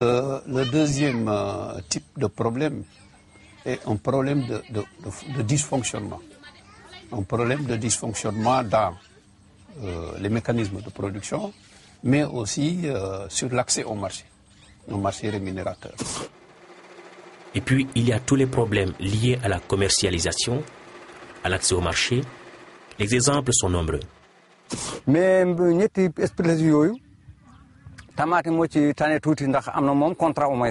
Le deuxième type de problème est un problème de dysfonctionnement. Un problème de dysfonctionnement dans les mécanismes de production, mais aussi sur l'accès au marché rémunérateur. Et puis, il y a tous les problèmes liés à la commercialisation, à l'accès au marché. Les exemples sont nombreux. Mais ñetti espèces yooyu tamaate moo ci tane tuuti ndax am na moom contrat au moins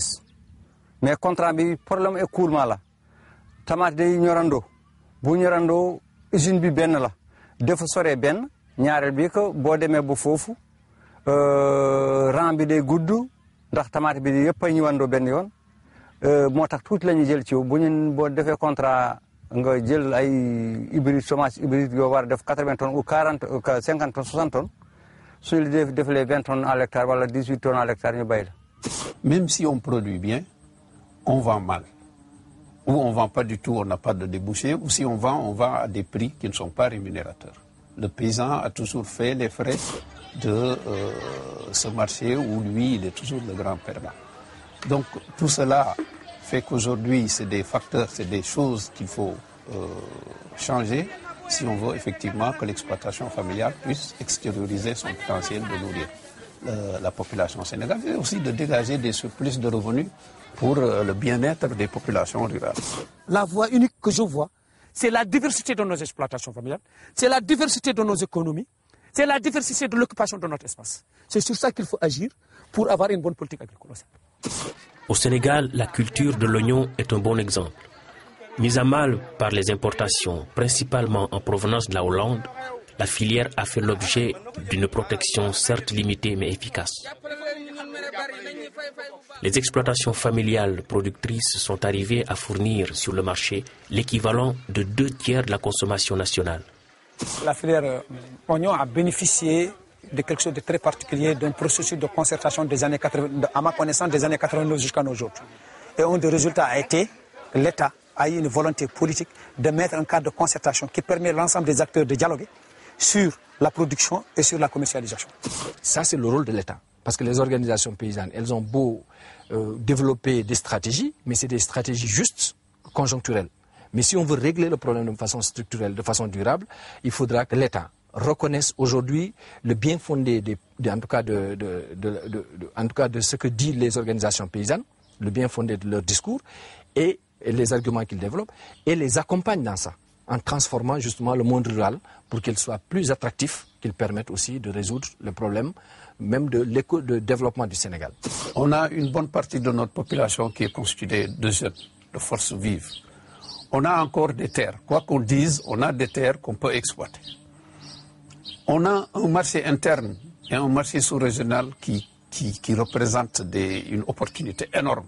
mais contrat bi problème écoulement la tamaate day ñorandoo bu ñorandoo usine bi benn la dafa soree benn ñaareel bi que boo demee ba foofu rang bi day gudd ndax tamaate bi yëpp a ñëwandoo benn yoon moo tax tuuti la ñuy jël ci yow bu ñu boo defee contrat nga jël ay hybride semence hybride yoo war a def 80 tonnes ou 40 50 tonnes 60 tonnes suñu defalee 20 tonnes à l'hectare wala 18 tonnes à l'hectare ñu bay la. Même si on produit bien, on vend mal. Ou on ne vend pas du tout, on n'a pas de débouché. Ou si on vend à des prix qui ne sont pas rémunérateurs. Le paysan a toujours fait les frais de ce marché où lui, il est toujours le grand perdant. Donc tout cela fait qu'aujourd'hui, c'est des facteurs, c'est des choses qu'il faut changer si on veut effectivement que l'exploitation familiale puisse extérioriser son potentiel de nourrir la population sénégalaise et aussi de dégager des surplus de revenus pour le bien-être des populations rurales. La voie unique que je vois, c'est la diversité de nos exploitations familiales, c'est la diversité de nos économies, c'est la diversité de l'occupation de notre espace. C'est sur ça qu'il faut agir pour avoir une bonne politique agricole. Au Sénégal, la culture de l'oignon est un bon exemple. Mise à mal par les importations, principalement en provenance de la Hollande, la filière a fait l'objet d'une protection certes limitée mais efficace. Les exploitations familiales productrices sont arrivées à fournir sur le marché l'équivalent de 2/3 de la consommation nationale. La filière oignon a bénéficié de quelque chose de très particulier, d'un processus de concertation des années 80, à ma connaissance des années 89 jusqu'à nos jours. Et un des résultats a été que l'État a eu une volonté politique de mettre un cadre de concertation qui permet à l'ensemble des acteurs de dialoguer sur la production et sur la commercialisation. Ça, c'est le rôle de l'État. Parce que les organisations paysannes, elles ont beau développer des stratégies, mais c'est des stratégies justes, conjoncturelles. Mais si on veut régler le problème de façon structurelle, de façon durable, il faudra que l'État reconnaissent aujourd'hui le bien fondé en tout cas de ce que disent les organisations paysannes, le bien fondé de leur discours et les arguments qu'ils développent, et les accompagnent dans ça, en transformant justement le monde rural pour qu'il soit plus attractif, qu'il permette aussi de résoudre le problème même de développement du Sénégal. On a une bonne partie de notre population qui est constituée de jeunes, de forces vives. On a encore des terres. Quoi qu'on dise, on a des terres qu'on peut exploiter. On a un marché interne et un marché sous-régional qui représente une opportunité énorme.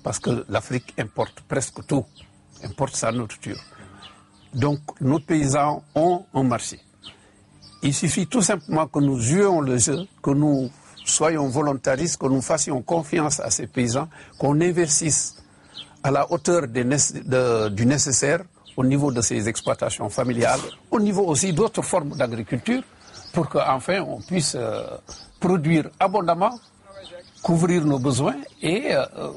Parce que l'Afrique importe presque tout, importe sa nourriture. Donc nos paysans ont un marché. Il suffit tout simplement que nous jouions le jeu, que nous soyons volontaristes, que nous fassions confiance à ces paysans, qu'on investisse à la hauteur du nécessaire au niveau de ces exploitations familiales, au niveau aussi d'autres formes d'agriculture, pour qu'enfin on puisse produire abondamment, couvrir nos besoins et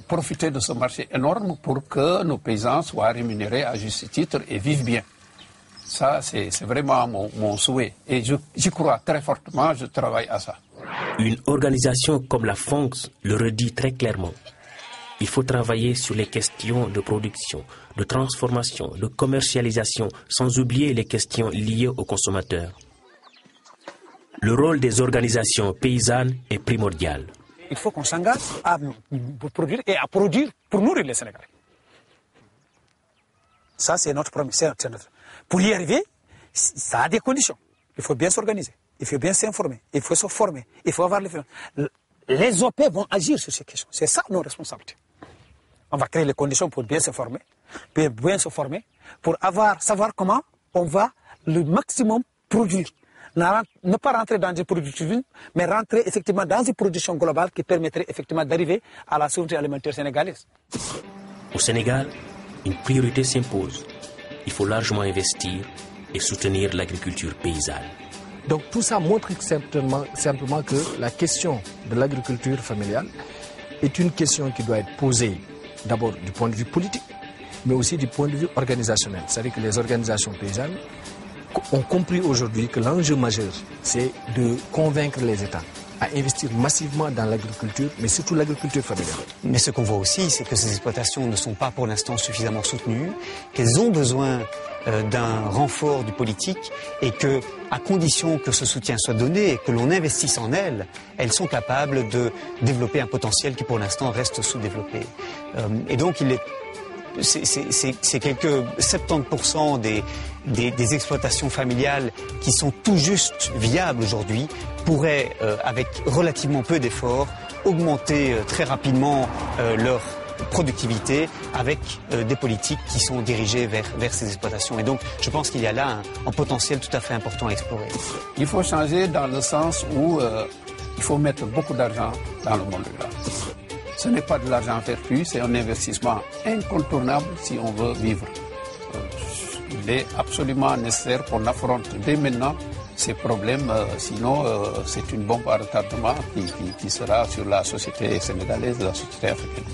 profiter de ce marché énorme pour que nos paysans soient rémunérés à juste titre et vivent bien. Ça, c'est vraiment mon souhait. Et j'y crois très fortement, je travaille à ça. Une organisation comme la FONGS le redit très clairement. Il faut travailler sur les questions de production, de transformation, de commercialisation, sans oublier les questions liées aux consommateurs. Le rôle des organisations paysannes est primordial. Il faut qu'on s'engage à produire et à produire pour nourrir les Sénégalais. Ça, c'est notre premier. Pour y arriver, ça a des conditions. Il faut bien s'organiser, il faut bien s'informer, il faut se former, il faut avoir les OP vont agir sur ces questions. C'est ça nos responsabilités. On va créer les conditions pour bien se former, pour savoir comment on va le maximum produire. Ne pas rentrer dans des productions, mais rentrer effectivement dans une production globale qui permettrait effectivement d'arriver à la souveraineté alimentaire sénégalaise. Au Sénégal, une priorité s'impose. Il faut largement investir et soutenir l'agriculture paysanne. Donc tout ça montre simplement que la question de l'agriculture familiale est une question qui doit être posée d'abord du point de vue politique, mais aussi du point de vue organisationnel. C'est-à-dire que les organisations paysannes ont compris aujourd'hui que l'enjeu majeur, c'est de convaincre les États à investir massivement dans l'agriculture, mais surtout l'agriculture familiale. Mais ce qu'on voit aussi, c'est que ces exploitations ne sont pas pour l'instant suffisamment soutenues, qu'elles ont besoin d'un renfort du politique et que, à condition que ce soutien soit donné et que l'on investisse en elles, elles sont capables de développer un potentiel qui pour l'instant reste sous-développé. Et donc c'est quelques 70% des exploitations familiales qui sont tout juste viables aujourd'hui pourraient, avec relativement peu d'efforts, augmenter très rapidement leur productivité avec des politiques qui sont dirigées vers ces exploitations. Et donc, je pense qu'il y a là un potentiel tout à fait important à explorer. Il faut changer dans le sens où il faut mettre beaucoup d'argent dans le monde rural. Ce n'est pas de l'argent perdu, c'est un investissement incontournable si on veut vivre. Il est absolument nécessaire qu'on affronte dès maintenant ces problèmes, sinon c'est une bombe à retardement qui sera sur la société sénégalaise, la société africaine.